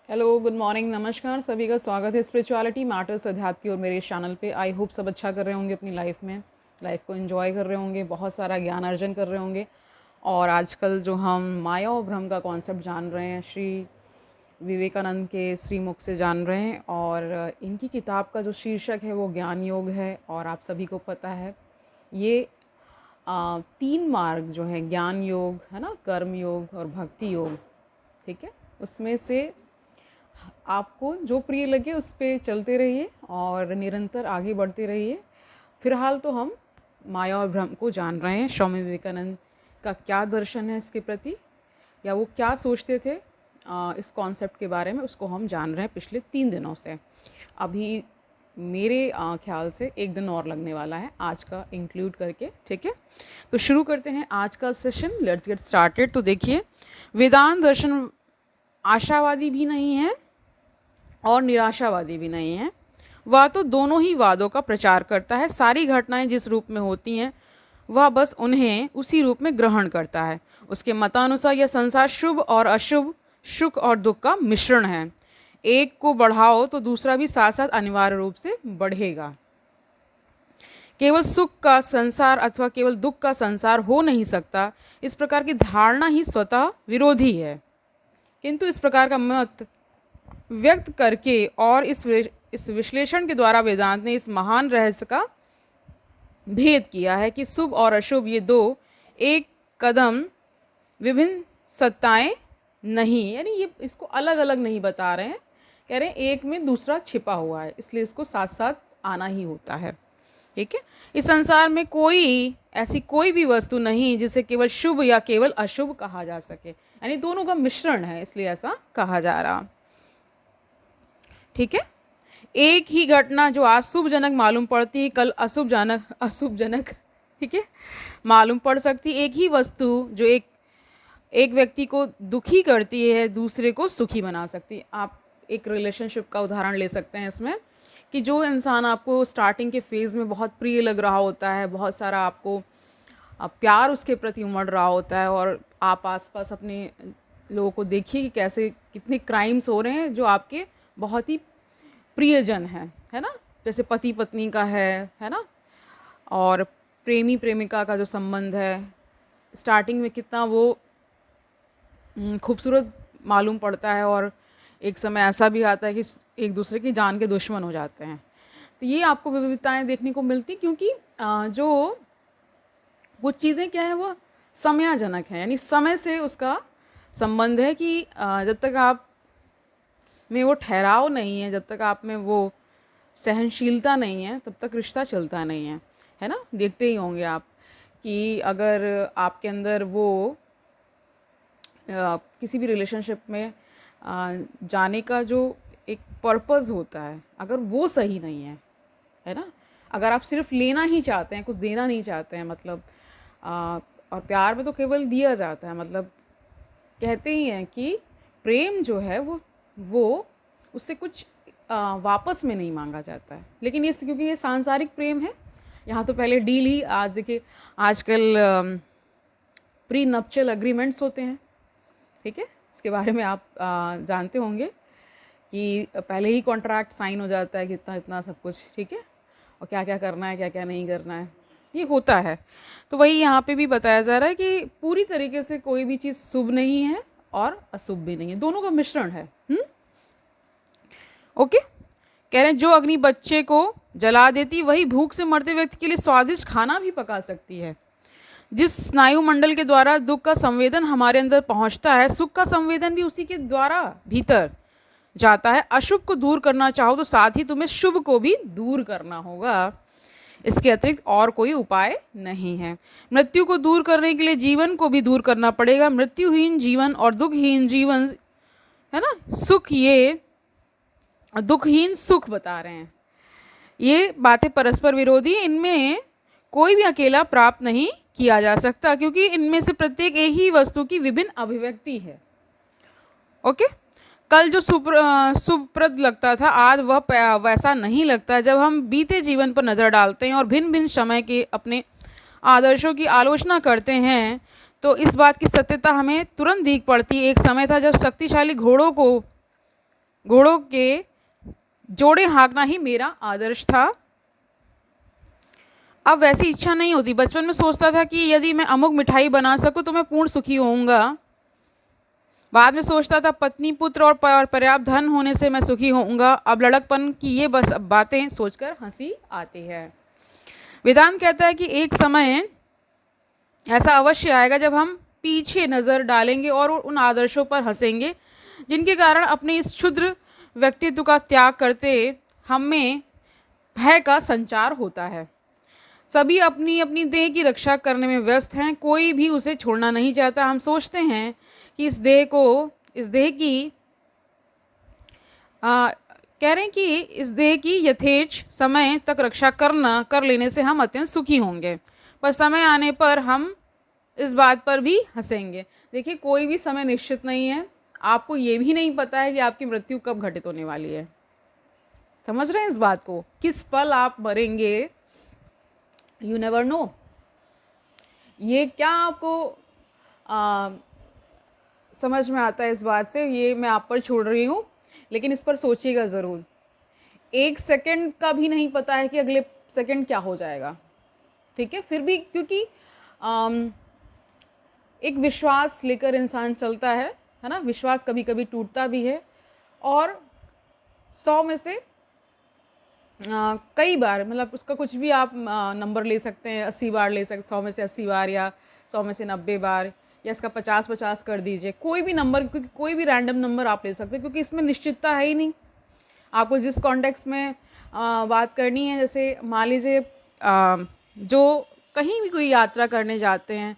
Hello, good morning, नमस्कार। सभी का स्वागत है स्पिरिचुअलिटी मैटर्स अध्यात्म की और मेरे चैनल पे। आई होप सब अच्छा कर रहे होंगे अपनी लाइफ में, लाइफ को एंजॉय कर रहे होंगे, बहुत सारा ज्ञान अर्जन कर रहे होंगे। और आजकल जो हम माया और भ्रम का कॉन्सेप्ट जान रहे हैं, श्री विवेकानंद के श्रीमुख से जान रहे हैं। और इनकी किताब का जो शीर्षक है वो ज्ञान योग है। और आप सभी को पता है ये तीन मार्ग जो है, ज्ञान योग है ना, कर्म योग और भक्ति योग, ठीक है, उसमें से आपको जो प्रिय लगे उस पे चलते रहिए और निरंतर आगे बढ़ते रहिए। फिलहाल तो हम माया और भ्रम को जान रहे हैं। स्वामी विवेकानंद का क्या दर्शन है इसके प्रति, या वो क्या सोचते थे इस कॉन्सेप्ट के बारे में, उसको हम जान रहे हैं पिछले 3 दिनों से। अभी मेरे ख्याल से एक दिन और लगने वाला है आज का इंक्लूड करके, ठीक है। तो शुरू करते हैं आज का सेशन, लेट्स गेट स्टार्टेड। तो देखिए, वेदांत दर्शन आशावादी भी नहीं है और निराशावादी भी नहीं है। वह तो दोनों ही वादों का प्रचार करता है। सारी घटनाएं जिस रूप में होती हैं वह बस उन्हें उसी रूप में ग्रहण करता है। उसके मतानुसार यह संसार शुभ और अशुभ, सुख और दुख का मिश्रण है। एक को बढ़ाओ तो दूसरा भी साथ साथ अनिवार्य रूप से बढ़ेगा। केवल सुख का संसार अथवा केवल दुख का संसार हो नहीं सकता, इस प्रकार की धारणा ही स्वतः विरोधी है। किंतु इस प्रकार का मत व्यक्त करके और इस विश्लेषण के द्वारा वेदांत ने इस महान रहस्य का भेद किया है कि शुभ और अशुभ ये दो एक कदम विभिन्न सत्ताएं नहीं, यानी ये इसको अलग अलग नहीं बता रहे हैं, कह रहे हैं एक में दूसरा छिपा हुआ है, इसलिए इसको साथ साथ आना ही होता है, ठीक है। इस संसार में ऐसी कोई भी वस्तु नहीं जिसे केवल शुभ या केवल अशुभ कहा जा सके, यानी दोनों का मिश्रण है, इसलिए ऐसा कहा जा रहा, ठीक है। एक ही घटना जो आज शुभजनक मालूम पड़ती है कल अशुभजनक, ठीक है, मालूम पड़ सकती। एक ही वस्तु जो एक व्यक्ति को दुखी करती है दूसरे को सुखी बना सकती है। आप एक रिलेशनशिप का उदाहरण ले सकते हैं इसमें, कि जो इंसान आपको स्टार्टिंग के फेज़ में बहुत प्रिय लग रहा होता है, बहुत सारा आपको प्यार उसके प्रति उमड़ रहा होता है, और आप आसपास अपने लोगों को देखिए कि कैसे कितने क्राइम्स हो रहे हैं जो आपके बहुत ही प्रियजन है ना, जैसे पति पत्नी का है ना, और प्रेमी प्रेमिका का जो संबंध है, स्टार्टिंग में कितना वो खूबसूरत मालूम पड़ता है, और एक समय ऐसा भी आता है कि एक दूसरे की जान के दुश्मन हो जाते हैं। तो ये आपको विविधताएं देखने को मिलती, क्योंकि जो कुछ चीज़ें क्या है वो समयाजनक है, यानी समय से उसका संबंध है, कि जब तक आप में वो ठहराव नहीं है, जब तक आप में वो सहनशीलता नहीं है, तब तक रिश्ता चलता नहीं है ना। देखते ही होंगे आप कि अगर आपके अंदर वो किसी भी रिलेशनशिप में जाने का जो एक पर्पस होता है, अगर वो सही नहीं है ना, अगर आप सिर्फ लेना ही चाहते हैं, कुछ देना नहीं चाहते हैं, मतलब और प्यार में तो केवल दिया जाता है, मतलब कहते ही हैं कि प्रेम जो है वो उससे कुछ वापस में नहीं मांगा जाता है। लेकिन ये क्योंकि ये सांसारिक प्रेम है, यहाँ तो पहले डील ही, आज देखिए आजकल प्री नप्चुअल एग्रीमेंट्स होते हैं, ठीक है, इसके बारे में आप जानते होंगे कि पहले ही कॉन्ट्रैक्ट साइन हो जाता है कि इतना इतना सब कुछ, ठीक है, और क्या क्या करना है क्या क्या नहीं करना है, ये होता है। तो वही यहाँ पे भी बताया जा रहा है कि पूरी तरीके से कोई भी चीज़ शुभ नहीं है और अशुभ भी नहीं है, दोनों का मिश्रण है। ओके, कह रहे हैं जो अग्नि बच्चे को जला देती वही भूख से मरते व्यक्ति के लिए स्वादिष्ट खाना भी पका सकती है। जिस स्नायु मंडल के द्वारा दुख का संवेदन हमारे अंदर पहुंचता है, सुख का संवेदन भी उसी के द्वारा भीतर जाता है। अशुभ को दूर करना चाहो तो साथ ही तुम्हें शुभ को भी दूर करना होगा, इसके अतिरिक्त और कोई उपाय नहीं है। मृत्यु को दूर करने के लिए जीवन को भी दूर करना पड़ेगा। मृत्युहीन जीवन और दुखहीन जीवन, है ना, सुख, ये दुखहीन सुख बता रहे हैं, ये बातें परस्पर विरोधी, इनमें कोई भी अकेला प्राप्त नहीं किया जा सकता, क्योंकि इनमें से प्रत्येक एक ही वस्तु की विभिन्न अभिव्यक्ति है। ओके, कल जो सुप्रद लगता था आज वह वैसा नहीं लगता। जब हम बीते जीवन पर नज़र डालते हैं और भिन्न भिन्न समय के अपने आदर्शों की आलोचना करते हैं तो इस बात की सत्यता हमें तुरंत दिख पड़ती है। एक समय था जब शक्तिशाली घोड़ों को घोड़ों के जोड़े हाँकना ही मेरा आदर्श था। अब वैसी इच्छा नहीं होती। बचपन में सोचता था कि यदि मैं अमुक मिठाई बना सकूं तो मैं पूर्ण सुखी होऊंगा। बाद में सोचता था पत्नी पुत्र और पर्याप्त धन होने से मैं सुखी होऊंगा। अब लड़कपन की ये बस बातें सोचकर हंसी आती है। वेदांत कहता है कि एक समय ऐसा अवश्य आएगा जब हम पीछे नज़र डालेंगे और उन आदर्शों पर हंसेंगे जिनके कारण अपने इस क्षुद्र व्यक्तित्व का त्याग करते हम में भय का संचार होता है। सभी अपनी अपनी देह की रक्षा करने में व्यस्त हैं, कोई भी उसे छोड़ना नहीं चाहता। हम सोचते हैं कि इस देह की कह रहे हैं कि इस देह की यथेच समय तक रक्षा कर लेने से हम अत्यंत सुखी होंगे, पर समय आने पर हम इस बात पर भी हंसेंगे। देखिए, कोई भी समय निश्चित नहीं है। आपको ये भी नहीं पता है कि आपकी मृत्यु कब घटित होने वाली है। समझ रहे हैं इस बात को? किस पल आप मरेंगे, यू नेवर नो। ये क्या आपको समझ में आता है इस बात से, ये मैं आप पर छोड़ रही हूँ, लेकिन इस पर सोचिएगा ज़रूर। एक सेकंड का भी नहीं पता है कि अगले सेकंड क्या हो जाएगा, ठीक है? फिर भी क्योंकि एक विश्वास लेकर इंसान चलता है ना। विश्वास कभी कभी टूटता भी है, और 100 में से कई बार, मतलब उसका कुछ भी आप नंबर ले सकते हैं, 80 बार ले सकते, 100 में से 80 बार, या 100 में से 90 बार, या इसका 50-50 कर दीजिए। कोई भी नंबर, क्योंकि कोई भी रैंडम नंबर आप ले सकते हैं, क्योंकि इसमें निश्चितता है ही नहीं। आपको जिस कॉन्टेक्स्ट में बात करनी है, जैसे मान लीजिए जो कहीं भी कोई यात्रा करने जाते हैं,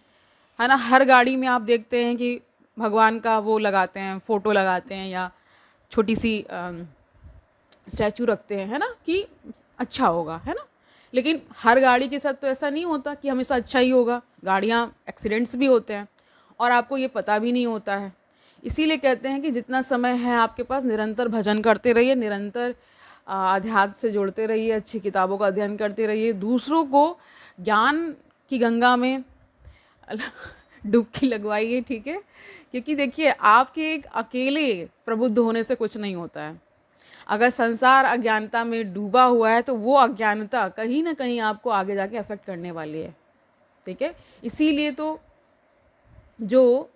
है ना, हर गाड़ी में आप देखते हैं कि भगवान का वो लगाते हैं, फ़ोटो लगाते हैं, या छोटी सी स्टैचू रखते हैं, है ना, कि अच्छा होगा, है ना। लेकिन हर गाड़ी के साथ तो ऐसा नहीं होता कि हमेशा अच्छा ही होगा। गाड़ियाँ एक्सीडेंट्स भी होते हैं, और आपको ये पता भी नहीं होता है। इसीलिए कहते हैं कि जितना समय है आपके पास, निरंतर भजन करते रहिए, निरंतर अध्यात्म से जुड़ते रहिए, अच्छी किताबों का अध्ययन करते रहिए, दूसरों को ज्ञान की गंगा में डुबकी लगवाइए, ठीक है? क्योंकि देखिए, आपके एक अकेले प्रबुद्ध होने से कुछ नहीं होता है। अगर संसार अज्ञानता में डूबा हुआ है तो वो अज्ञानता कहीं ना कहीं आपको आगे जाके अफेक्ट करने वाली है, ठीक है? इसीलिए तो जो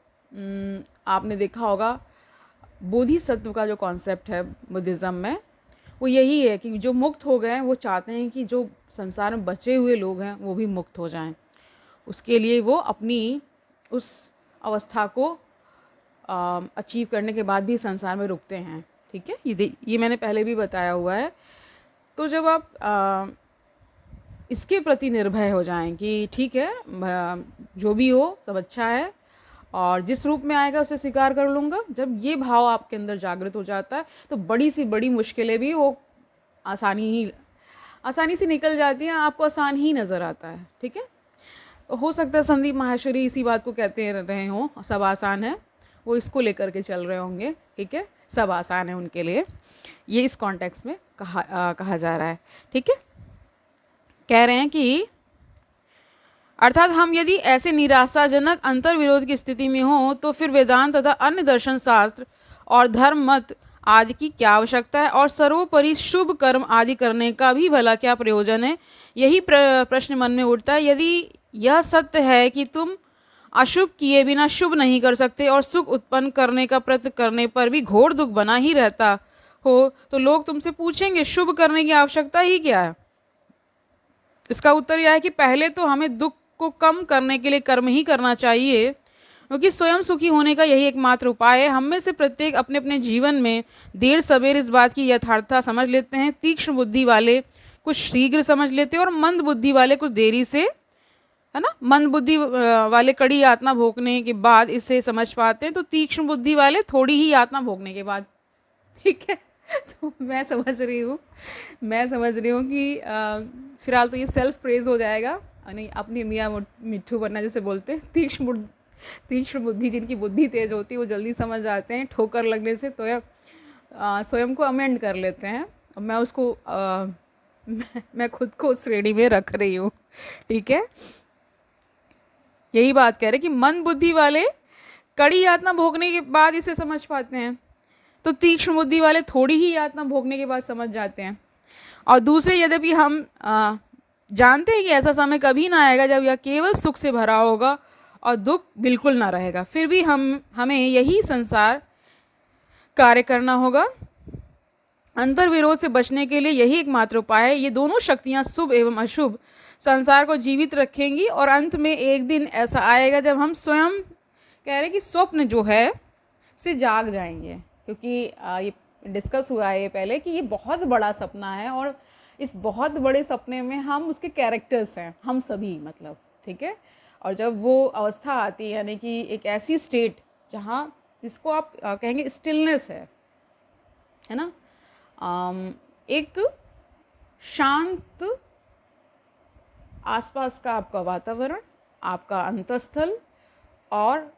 आपने देखा होगा, बोधिसत्व का जो कॉन्सेप्ट है बुद्धिज़्म में, वो यही है कि जो मुक्त हो गए हैं वो चाहते हैं कि जो संसार में बचे हुए लोग हैं वो भी मुक्त हो जाएं। उसके लिए वो अपनी उस अवस्था को अचीव करने के बाद भी संसार में रुकते हैं, ठीक है? ये मैंने पहले भी बताया हुआ है। तो जब आप इसके प्रति निर्भय हो जाएं कि ठीक है, जो भी हो सब अच्छा है, और जिस रूप में आएगा उसे स्वीकार कर लूँगा, जब ये भाव आपके अंदर जागृत हो जाता है तो बड़ी सी बड़ी मुश्किलें भी वो आसानी से निकल जाती हैं, आपको आसान ही नज़र आता है, ठीक है? हो सकता है संदीप माहेश्वरी इसी बात को कहते रहे हों, सब आसान है, वो इसको लेकर के चल रहे होंगे, ठीक है? सब आसान है उनके लिए, ये इस कॉन्टेक्स्ट में कहा जा रहा है, ठीक है? कह रहे हैं कि अर्थात हम यदि ऐसे निराशाजनक अंतर्विरोध की स्थिति में हो तो फिर वेदांत तथा अन्य दर्शन शास्त्र और धर्म मत आदि की क्या आवश्यकता है, और सर्वोपरि शुभ कर्म आदि करने का भी भला क्या प्रयोजन है? यही प्रश्न मन में उठता है। यदि यह सत्य है कि तुम अशुभ किए बिना शुभ नहीं कर सकते, और सुख उत्पन्न करने का प्रयत्न करने पर भी घोर दुख बना ही रहता हो, तो लोग तुमसे पूछेंगे शुभ करने की आवश्यकता ही क्या है? इसका उत्तर यह है कि पहले तो हमें दुख को कम करने के लिए कर्म ही करना चाहिए, क्योंकि स्वयं सुखी होने का यही एकमात्र उपाय है। हम में से प्रत्येक अपने अपने जीवन में देर सवेर इस बात की यथार्थता समझ लेते हैं। तीक्ष्ण बुद्धि वाले कुछ शीघ्र समझ लेते हैं, और मंद बुद्धि वाले कुछ देरी से, है ना। मंद बुद्धि वाले कड़ी यातना भोगने के बाद इसे समझ पाते हैं, तो तीक्ष्ण बुद्धि वाले थोड़ी ही यातना भोगने के बाद, ठीक है? तो मैं समझ रही हूँ कि फिलहाल तो ये सेल्फ प्रेज हो जाएगा, नहीं, अपनी मियाँ मिट्ठू बनना जैसे बोलते हैं। तीक्ष्ण बुद्धि, जिनकी बुद्धि तेज होती है वो जल्दी समझ जाते हैं, ठोकर लगने से तो स्वयं को अमेंड कर लेते हैं। और मैं उसको मैं खुद को उस श्रेणी में रख रही हूँ, ठीक है? यही बात कह रहे कि मंद बुद्धि वाले कड़ी यातना भोगने के बाद इसे समझ पाते हैं, तो तीक्ष्ण बुद्धि वाले थोड़ी ही यातना भोगने के बाद समझ जाते हैं। और दूसरे, यद्यपि हम जानते हैं कि ऐसा समय कभी ना आएगा जब यह केवल सुख से भरा होगा और दुख बिल्कुल ना रहेगा, फिर भी हमें यही संसार कार्य करना होगा। अंतर्विरोध से बचने के लिए यही एकमात्र उपाय है। ये दोनों शक्तियां, शुभ एवं अशुभ, संसार को जीवित रखेंगी और अंत में एक दिन ऐसा आएगा जब हम स्वयं, कह रहे हैं कि स्वप्न जो है से जाग जाएंगे। क्योंकि ये डिस्कस हुआ है ये पहले कि ये बहुत बड़ा सपना है और इस बहुत बड़े सपने में हम उसके कैरेक्टर्स हैं, हम सभी, मतलब, ठीक है। और जब वो अवस्था आती है, यानी कि एक ऐसी स्टेट जहाँ, जिसको आप कहेंगे स्टिलनेस है ना, एक शांत आसपास का आपका वातावरण, आपका अंतस्थल और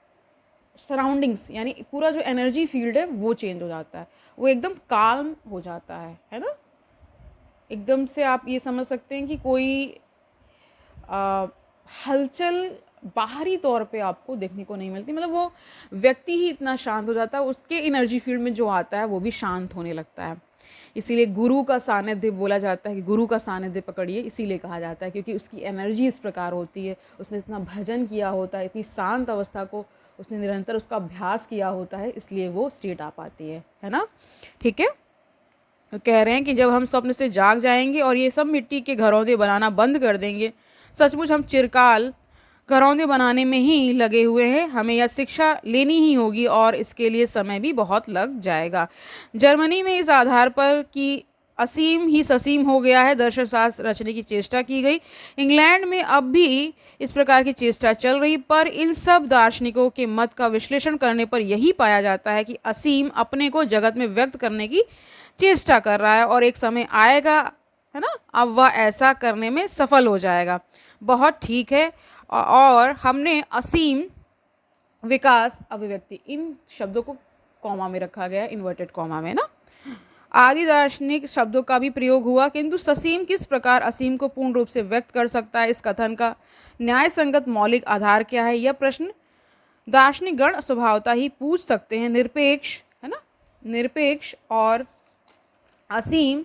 सराउंडिंग्स, यानी पूरा जो एनर्जी फील्ड है वो चेंज हो जाता है, वो एकदम काल्म हो जाता है ना। एकदम से आप ये समझ सकते हैं कि कोई हलचल बाहरी तौर पे आपको देखने को नहीं मिलती, मतलब वो व्यक्ति ही इतना शांत हो जाता है, उसके एनर्जी फील्ड में जो आता है वो भी शांत होने लगता है। इसीलिए गुरु का सानिध्य बोला जाता है कि गुरु का सानिध्य पकड़िए, इसीलिए कहा जाता है क्योंकि उसकी एनर्जी इस प्रकार होती है, उसने इतना भजन किया होता है, इतनी शांत अवस्था को उसने निरंतर उसका अभ्यास किया होता है, इसलिए वो स्टेट आ पाती है ना। ठीक है, तो कह रहे हैं कि जब हम स्वप्न से जाग जाएंगे और ये सब मिट्टी के घरौंदे बनाना बंद कर देंगे, सचमुच हम चिरकाल घरौंदे बनाने में ही लगे हुए हैं, हमें यह शिक्षा लेनी ही होगी और इसके लिए समय भी बहुत लग जाएगा। जर्मनी में इस आधार पर कि असीम ही ससीम हो गया है, दर्शन शास्त्र रचने की चेष्टा की गई। इंग्लैंड में अब भी इस प्रकार की चेष्टा चल रही, पर इन सब दार्शनिकों के मत का विश्लेषण करने पर यही पाया जाता है कि असीम अपने को जगत में व्यक्त करने की चेष्टा कर रहा है और एक समय आएगा, है ना, अब वह ऐसा करने में सफल हो जाएगा। बहुत ठीक है। और हमने असीम विकास अभिव्यक्ति, इन शब्दों को कॉमा में रखा गया है, इन्वर्टेड कॉमा में ना। आदि दार्शनिक शब्दों का भी प्रयोग हुआ, किंतु ससीम किस प्रकार असीम को पूर्ण रूप से व्यक्त कर सकता है, इस कथन का न्याय संगत मौलिक आधार क्या है, यह प्रश्न दार्शनिक गण स्वभावतः ही पूछ सकते हैं। निरपेक्ष, है ना, निरपेक्ष और असीम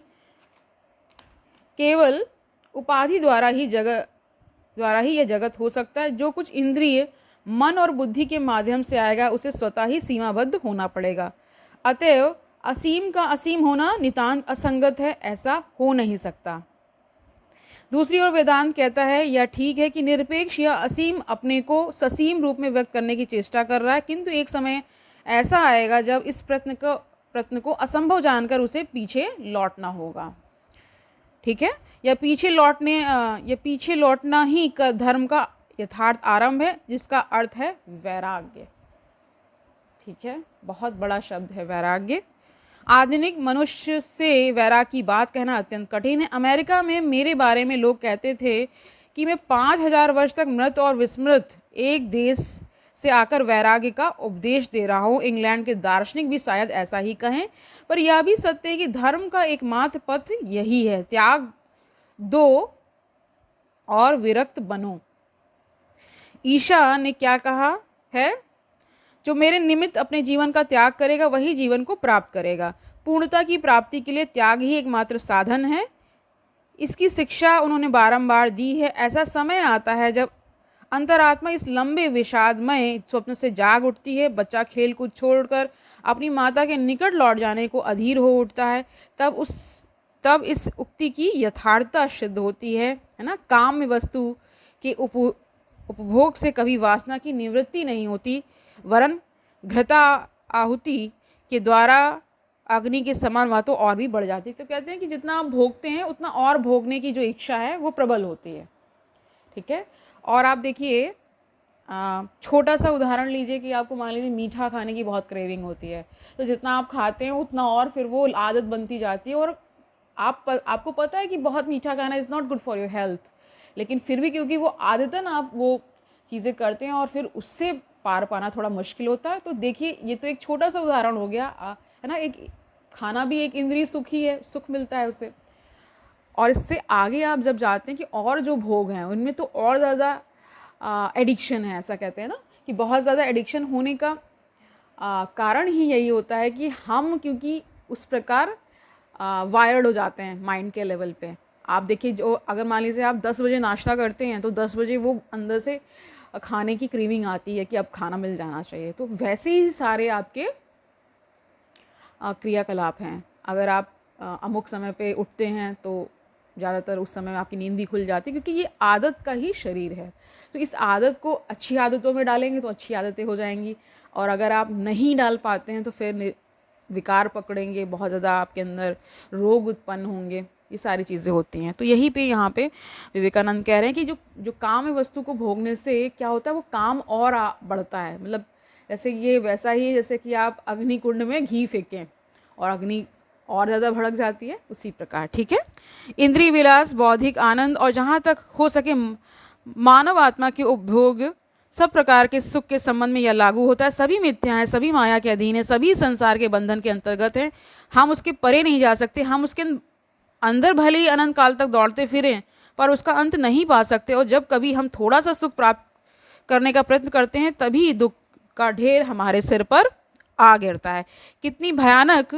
केवल उपाधि द्वारा ही यह जगत हो सकता है। जो कुछ इंद्रिय, मन और बुद्धि के माध्यम से आएगा उसे स्वतः ही सीमाबद्ध होना पड़ेगा। अतएव असीम का असीम होना नितांत असंगत है, ऐसा हो नहीं सकता। दूसरी ओर वेदांत कहता है यह ठीक है कि निरपेक्ष या असीम अपने को ससीम रूप में व्यक्त करने की चेष्टा कर रहा है, किंतु एक समय ऐसा आएगा जब इस प्रयत्न को असंभव जानकर उसे पीछे लौटना होगा। ठीक है, यह पीछे लौटना ही धर्म का यथार्थ आरंभ है, जिसका अर्थ है वैराग्य। ठीक है, बहुत बड़ा शब्द है वैराग्य। आधुनिक मनुष्य से वैराग की बात कहना अत्यंत कठिन है। अमेरिका में मेरे बारे में लोग कहते थे कि मैं 5000 वर्ष तक मृत और विस्मृत एक देश से आकर वैराग्य का उपदेश दे रहा हूँ। इंग्लैंड के दार्शनिक भी शायद ऐसा ही कहें, पर यह भी सत्य है कि धर्म का एकमात्र पथ यही है, त्याग दो और विरक्त बनो। ईशा ने क्या कहा है, जो मेरे निमित्त अपने जीवन का त्याग करेगा वही जीवन को प्राप्त करेगा। पूर्णता की प्राप्ति के लिए त्याग ही एकमात्र साधन है, इसकी शिक्षा उन्होंने बारंबार दी है। ऐसा समय आता है जब अंतरात्मा इस लंबे विषादमय स्वप्न से जाग उठती है, बच्चा खेल कूद छोड़कर अपनी माता के निकट लौट जाने को अधीर हो उठता है, तब इस उक्ति की यथार्थता सिद्ध होती है ना। काम में वस्तु के उपभोग से कभी वासना की निवृत्ति नहीं होती, वरन घृता आहुति के द्वारा अग्नि के समान वह तो और भी बढ़ जाती है। तो कहते हैं कि जितना आप भोगते हैं उतना और भोगने की जो इच्छा है वो प्रबल होती है। ठीक है, और आप देखिए, छोटा सा उदाहरण लीजिए कि आपको मान लीजिए मीठा खाने की बहुत क्रेविंग होती है, तो जितना आप खाते हैं उतना और फिर वो आदत बनती जाती है, और आपको पता है कि बहुत मीठा खाना is not good for your health, लेकिन फिर भी क्योंकि वो आदतन आप वो चीज़ें करते हैं और फिर उससे पार पाना थोड़ा मुश्किल होता है। तो देखिए, ये तो एक छोटा सा उदाहरण हो गया, है ना। एक खाना भी एक इंद्रिय सुख ही है, सुख मिलता है उससे। और इससे आगे आप जब जाते हैं कि और जो भोग हैं उनमें तो और ज़्यादा एडिक्शन है, ऐसा कहते हैं ना, कि बहुत ज़्यादा एडिक्शन होने का कारण ही यही होता है कि हम क्योंकि उस प्रकार वायर्ड हो जाते हैं माइंड के लेवल पे। आप देखिए, जो अगर मान लीजिए आप 10 बजे नाश्ता करते हैं तो 10 बजे वो अंदर से खाने की क्रेविंग आती है कि अब खाना मिल जाना चाहिए। तो वैसे ही सारे आपके क्रियाकलाप हैं। अगर आप अमुक समय पे उठते हैं तो ज़्यादातर उस समय आपकी नींद भी खुल जाती है, क्योंकि ये आदत का ही शरीर है। तो इस आदत को अच्छी आदतों में डालेंगे तो अच्छी आदतें हो जाएंगी, और अगर आप नहीं डाल पाते हैं तो फिर विकार पकड़ेंगे, बहुत ज़्यादा आपके अंदर रोग उत्पन्न होंगे, ये सारी चीज़ें होती हैं। तो यही पे यहाँ पे विवेकानंद कह रहे हैं कि जो जो काम वस्तु को भोगने से क्या होता है, वो काम और बढ़ता है। मतलब जैसे ये वैसा ही जैसे कि आप अग्नि कुंड में घी फेंकें और अग्नि और ज़्यादा भड़क जाती है, उसी प्रकार। ठीक है, इंद्रिय विलास, बौद्धिक आनंद और जहाँ तक हो सके मानव आत्मा के उपभोग, सब प्रकार के सुख के संबंध में यह लागू होता है। सभी मिथ्या हैं, सभी माया के अधीन है, सभी संसार के बंधन के अंतर्गत हैं। हम उसके परे नहीं जा सकते। हम उसके अंदर भले ही अनंत काल तक दौड़ते फिरें पर उसका अंत नहीं पा सकते। और जब कभी हम थोड़ा सा सुख प्राप्त करने का प्रयत्न करते हैं तभी दुख का ढेर हमारे सिर पर आ गिरता है। कितनी भयानक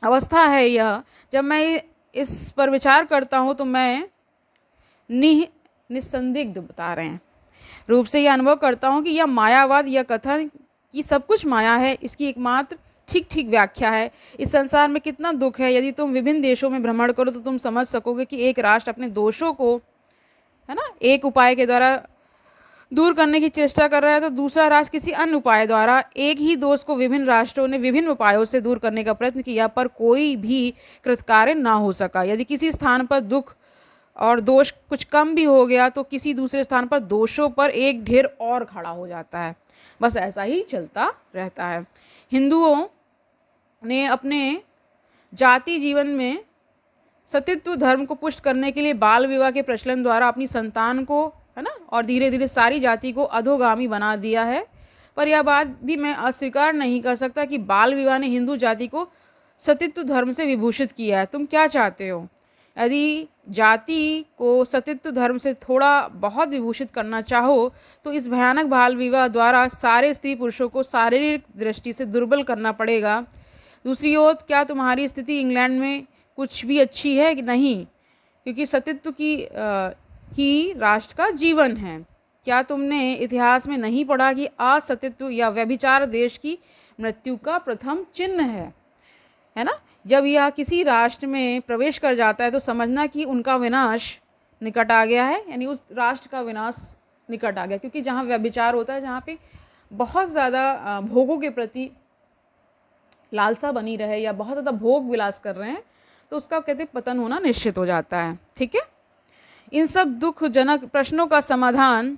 अवस्था है यह। जब मैं इस पर विचार करता हूँ तो मैं निसंदिग्ध बता रहे हैं रूप से यह अनुभव करता हूँ कि यह मायावाद, यह कथन कि सब कुछ माया है, इसकी एकमात्र ठीक ठीक व्याख्या है। इस संसार में कितना दुख है। यदि तुम विभिन्न देशों में भ्रमण करो तो तुम समझ सकोगे कि एक राष्ट्र अपने दोषों को, है ना, एक उपाय के द्वारा दूर करने की चेष्टा कर रहा है तो दूसरा राष्ट्र किसी अन्य उपाय द्वारा एक ही दोष को विभिन्न राष्ट्रों ने विभिन्न उपायों से दूर करने का प्रयत्न किया पर कोई भी कृतकार्य ना हो सका। यदि किसी स्थान पर दुख और दोष कुछ कम भी हो गया तो किसी दूसरे स्थान पर दोषों पर एक ढेर और खड़ा हो जाता है। बस ऐसा ही चलता रहता है। हिंदुओं ने अपने जाति जीवन में सतीत्व धर्म को पुष्ट करने के लिए बाल विवाह के प्रचलन द्वारा अपनी संतान को, है ना, और धीरे धीरे सारी जाति को अधोगामी बना दिया है। पर यह बात भी मैं अस्वीकार नहीं कर सकता कि बाल विवाह ने हिंदू जाति को सतीत्व धर्म से विभूषित किया है। तुम क्या चाहते हो? यदि जाति को सतीत्व धर्म से थोड़ा बहुत विभूषित करना चाहो तो इस भयानक बाल विवाह द्वारा सारे स्त्री पुरुषों को शारीरिक दृष्टि से दुर्बल करना पड़ेगा। दूसरी ओर क्या तुम्हारी स्थिति इंग्लैंड में कुछ भी अच्छी है कि नहीं, क्योंकि सतीत्व की ही राष्ट्र का जीवन है। क्या तुमने इतिहास में नहीं पढ़ा कि असतीत्व या व्यभिचार देश की मृत्यु का प्रथम चिन्ह है ना? जब यह किसी राष्ट्र में प्रवेश कर जाता है तो समझना कि उनका विनाश निकट आ गया है, यानी उस राष्ट्र का विनाश निकट आ गया। क्योंकि जहाँ व्यभिचार होता है, जहाँ पे बहुत ज़्यादा भोगों के प्रति लालसा बनी रहे या बहुत ज़्यादा भोग विलास कर रहे हैं, तो उसका कहते पतन होना निश्चित हो जाता है। ठीक है, इन सब दुखजनक प्रश्नों का समाधान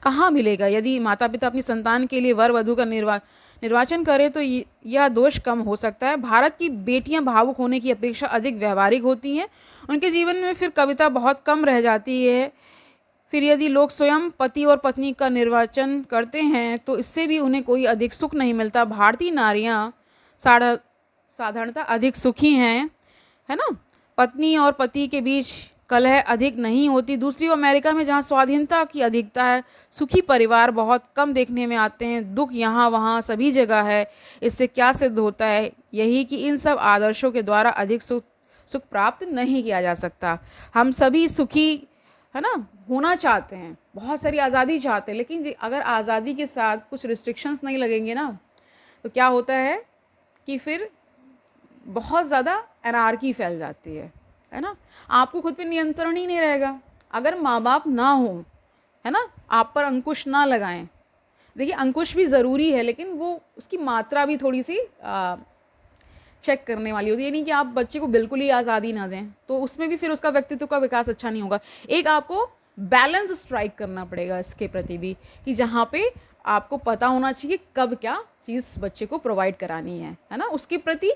कहाँ मिलेगा? यदि माता पिता अपनी संतान के लिए वर वधू का निर्वाचन करें तो यह दोष कम हो सकता है। भारत की बेटियां भावुक होने की अपेक्षा अधिक व्यवहारिक होती हैं। उनके जीवन में फिर कविता बहुत कम रह जाती है। फिर यदि लोग स्वयं पति और पत्नी का निर्वाचन करते हैं तो इससे भी उन्हें कोई अधिक सुख नहीं मिलता। भारतीय नारियां साधारणतः अधिक सुखी हैं, है ना। पत्नी और पति के बीच कलह अधिक नहीं होती। दूसरी ओर अमेरिका में जहाँ स्वाधीनता की अधिकता है, सुखी परिवार बहुत कम देखने में आते हैं। दुख यहाँ वहाँ सभी जगह है। इससे क्या सिद्ध होता है? यही कि इन सब आदर्शों के द्वारा अधिक सुख प्राप्त नहीं किया जा सकता। हम सभी सुखी, है ना, होना चाहते हैं, बहुत सारी आज़ादी चाहते हैं, लेकिन अगर आज़ादी के साथ कुछ रिस्ट्रिक्शंस नहीं लगेंगे ना तो क्या होता है कि फिर बहुत ज़्यादा एनार्की फैल जाती है ना। आपको खुद पे नियंत्रण ही नहीं रहेगा। अगर माँ बाप ना हो, है ना, आप पर अंकुश ना लगाएं। देखिए, अंकुश भी ज़रूरी है, लेकिन वो उसकी मात्रा भी थोड़ी सी चेक करने वाली होती है। नहीं कि आप बच्चे को बिल्कुल ही आज़ादी ना दें, तो उसमें भी फिर उसका व्यक्तित्व का विकास अच्छा नहीं होगा। एक आपको बैलेंस स्ट्राइक करना पड़ेगा इसके प्रति भी, कि जहाँ पे आपको पता होना चाहिए कब क्या चीज़ बच्चे को प्रोवाइड करानी है ना। उसके प्रति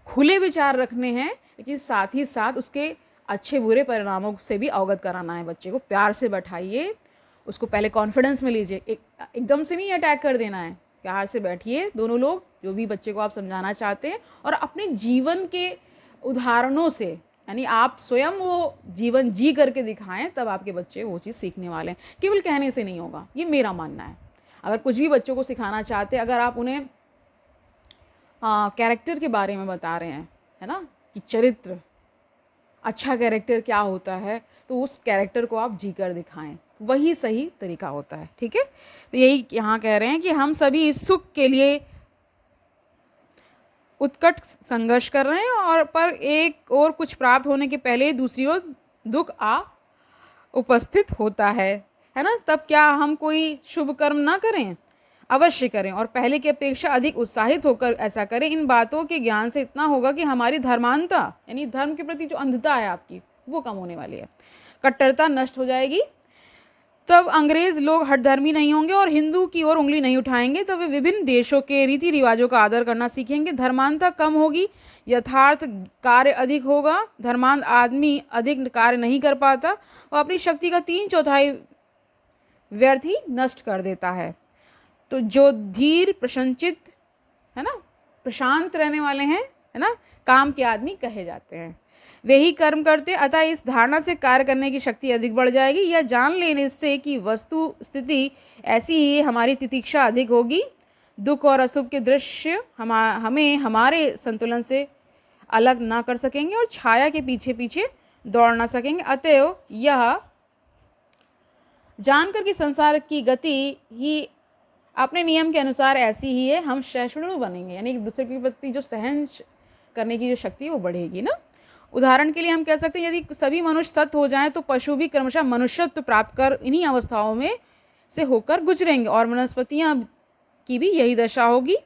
खुले विचार रखने हैं, लेकिन साथ ही साथ उसके अच्छे बुरे परिणामों से भी अवगत कराना है। बच्चे को प्यार से बैठाइए, उसको पहले कॉन्फिडेंस में लीजिए, एकदम से नहीं अटैक कर देना है। प्यार से बैठिए दोनों लोग, जो भी बच्चे को आप समझाना चाहते हैं, और अपने जीवन के उदाहरणों से, यानी आप स्वयं वो जीवन जी करके दिखाएं, तब आपके बच्चे वो चीज़ सीखने वाले हैं। केवल कहने से नहीं होगा, ये मेरा मानना है। अगर कुछ भी बच्चों को सिखाना चाहते, अगर आप उन्हें कैरेक्टर के बारे में बता रहे हैं, है ना, कि चरित्र, अच्छा कैरेक्टर क्या होता है, तो उस कैरेक्टर को आप जी कर दिखाएं, वही सही तरीका होता है। ठीक है, तो यही यहाँ कह रहे हैं कि हम सभी इस सुख के लिए उत्कट संघर्ष कर रहे हैं, और पर एक और कुछ प्राप्त होने के पहले ही दूसरी ओर दुख आ उपस्थित होता है ना। तब क्या हम कोई शुभ कर्म ना करें? अवश्य करें, और पहले की अपेक्षा अधिक उत्साहित होकर ऐसा करें। इन बातों के ज्ञान से इतना होगा कि हमारी धर्मांधता, यानी धर्म के प्रति जो अंधता है आपकी, वो कम होने वाली है, कट्टरता नष्ट हो जाएगी। तब अंग्रेज लोग हठधर्मी नहीं होंगे और हिंदू की ओर उंगली नहीं उठाएंगे। तब वे विभिन्न देशों के रीति रिवाजों का आदर करना सीखेंगे। धर्मांधता कम होगी, यथार्थ कार्य अधिक होगा। धर्मांध आदमी अधिक कार्य नहीं कर पाता, वो अपनी शक्ति का 3/4 व्यर्थ ही नष्ट कर देता है। तो जो धीर प्रसन्नचित, है ना, प्रशांत रहने वाले हैं, है ना, काम के आदमी कहे जाते हैं, वे ही कर्म करते। अतः इस धारणा से कार्य करने की शक्ति अधिक बढ़ जाएगी। यह जान लेने से कि वस्तु स्थिति ऐसी ही हमारी तितिक्षा अधिक होगी। दुख और अशुभ के दृश्य हमें हमारे संतुलन से अलग ना कर सकेंगे और छाया के पीछे पीछे दौड़ ना सकेंगे। अतएव यह जानकर कि संसार की गति ही अपने नियम के अनुसार ऐसी ही है, हम सहिष्णु बनेंगे, यानी एक दूसरे के प्रति जो सहन करने की जो शक्ति है वो बढ़ेगी ना। उदाहरण के लिए हम कह सकते हैं, यदि सभी मनुष्य सत्य हो जाएं तो पशु भी क्रमशः मनुष्यत्व प्राप्त कर इन्हीं अवस्थाओं में से होकर गुजरेंगे, और वनस्पतियाँ की भी यही दशा होगी।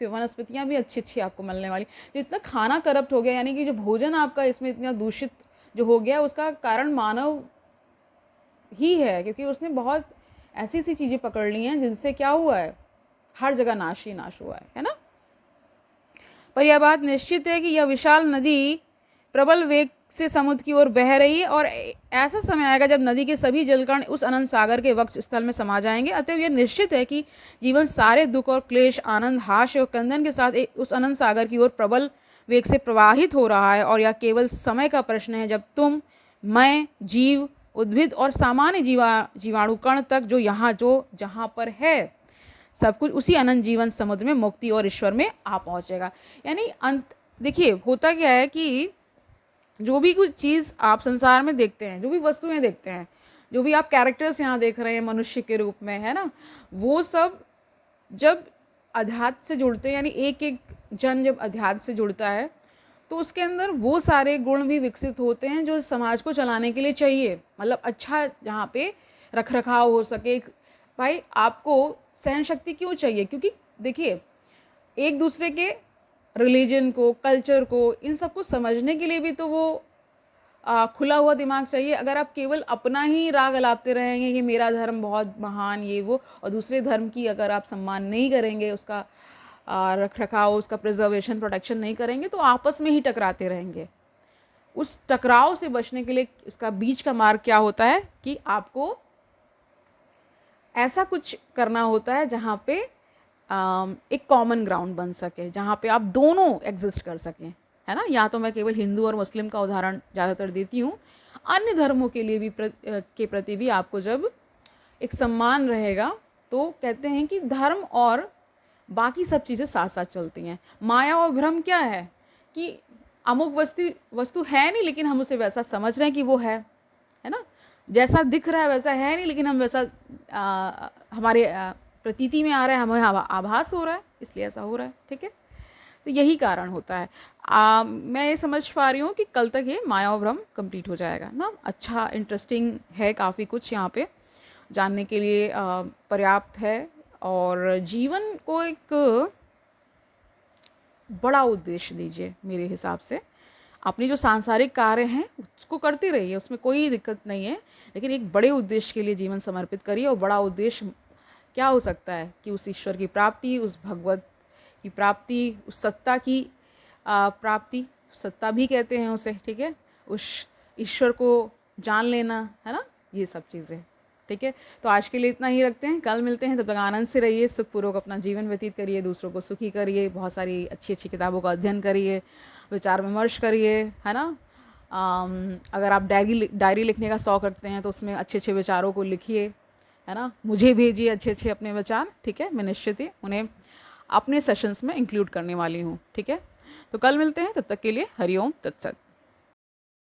फिर वनस्पतियाँ भी अच्छी अच्छी आपको मिलने वाली। जो इतना खाना करप्ट हो गया, यानी कि जो भोजन आपका इसमें इतना दूषित जो हो गया, उसका कारण मानव ही है, क्योंकि उसने बहुत ऐसी ऐसी चीज़ें पकड़ ली हैं जिनसे क्या हुआ है, हर जगह नाश ही नाश हुआ है ना। पर यह बात निश्चित है कि यह विशाल नदी प्रबल वेग से समुद्र की ओर बह रही है, और ऐसा समय आएगा जब नदी के सभी जलकण उस अनंत सागर के वक्ष स्थल में समा जाएंगे। अतएव यह निश्चित है कि जीवन सारे दुख और क्लेश, आनंद, हास्य और क्रंदन के साथ उस अनंत सागर की ओर प्रबल वेग से प्रवाहित हो रहा है, और यह केवल समय का प्रश्न है जब तुम, मैं, जीव, उद्भिद और सामान्य जीवाणु कण तक जो जहाँ पर है सब कुछ उसी अनंत जीवन समुद्र में मुक्ति और ईश्वर में आ पहुँचेगा। यानी अंत देखिए होता क्या है कि जो भी कुछ चीज़ आप संसार में देखते हैं, जो भी वस्तुएं देखते हैं, जो भी आप कैरेक्टर्स यहाँ देख रहे हैं मनुष्य के रूप में, है ना, वो सब जब अध्यात्म से जुड़ते हैं, यानी एक एक जन जब अध्यात्म से जुड़ता है तो उसके अंदर वो सारे गुण भी विकसित होते हैं जो समाज को चलाने के लिए चाहिए। मतलब अच्छा जहाँ पे रख रखाव हो सके। भाई आपको सहन शक्ति क्यों चाहिए? क्योंकि देखिए एक दूसरे के रिलीजन को, कल्चर को, इन सबको समझने के लिए भी तो वो खुला हुआ दिमाग चाहिए। अगर आप केवल अपना ही राग अलापते रहेंगे कि मेरा धर्म बहुत महान ये वो, और दूसरे धर्म की अगर आप सम्मान नहीं करेंगे, उसका रख रखाव, उसका प्रिजर्वेशन, प्रोटेक्शन नहीं करेंगे, तो आपस में ही टकराते रहेंगे। उस टकराव से बचने के लिए इसका बीच का मार्ग क्या होता है कि आपको ऐसा कुछ करना होता है जहाँ पे एक कॉमन ग्राउंड बन सके, जहाँ पे आप दोनों एग्जिस्ट कर सकें, है ना। या तो मैं केवल हिंदू और मुस्लिम का उदाहरण ज़्यादातर देती हूँ, अन्य धर्मों के लिए भी के प्रति भी आपको जब एक सम्मान रहेगा तो कहते हैं कि धर्म और बाकी सब चीज़ें साथ साथ चलती हैं। माया और भ्रम क्या है कि अमुक वस्तु है नहीं, लेकिन हम उसे वैसा समझ रहे हैं कि वो है ना। जैसा दिख रहा है वैसा है नहीं, लेकिन हम वैसा हमारे प्रतीति में आ रहा है, हमें आभास हो रहा है, इसलिए ऐसा हो रहा है। ठीक है, तो यही कारण होता है। मैं ये समझ पा रही हूँ कि कल तक ये माया और भ्रम कंप्लीट हो जाएगा ना। अच्छा, इंटरेस्टिंग है, काफ़ी कुछ यहाँ पे जानने के लिए पर्याप्त है, और जीवन को एक बड़ा उद्देश्य दीजिए। मेरे हिसाब से अपनी जो सांसारिक कार्य हैं उसको करते रहिए, उसमें कोई दिक्कत नहीं है, लेकिन एक बड़े उद्देश्य के लिए जीवन समर्पित करिए। और बड़ा उद्देश्य क्या हो सकता है कि उस ईश्वर की प्राप्ति, उस भगवत की प्राप्ति, उस सत्ता की प्राप्ति, सत्ता भी कहते हैं उसे, ठीक है, उस ईश्वर को जान लेना, है ना, ये सब चीज़ें। ठीक है, तो आज के लिए इतना ही रखते हैं, कल मिलते हैं। तब तक आनंद से रहिए, सुखपूर्वक अपना जीवन व्यतीत करिए, दूसरों को सुखी करिए, बहुत सारी अच्छी अच्छी किताबों का अध्ययन करिए, विचार विमर्श करिए, है ना। अगर आप डायरी लिखने का शौक़ रखते हैं तो उसमें अच्छे अच्छे विचारों को लिखिए, है ना। मुझे भेजिए अच्छे अच्छे अपने विचार, ठीक है। मैं निश्चित ही उन्हें अपने सेशंस में इंक्लूड करने वाली हूँ, ठीक है। तो कल मिलते हैं, तब तक के लिए हरिओम तत्सत।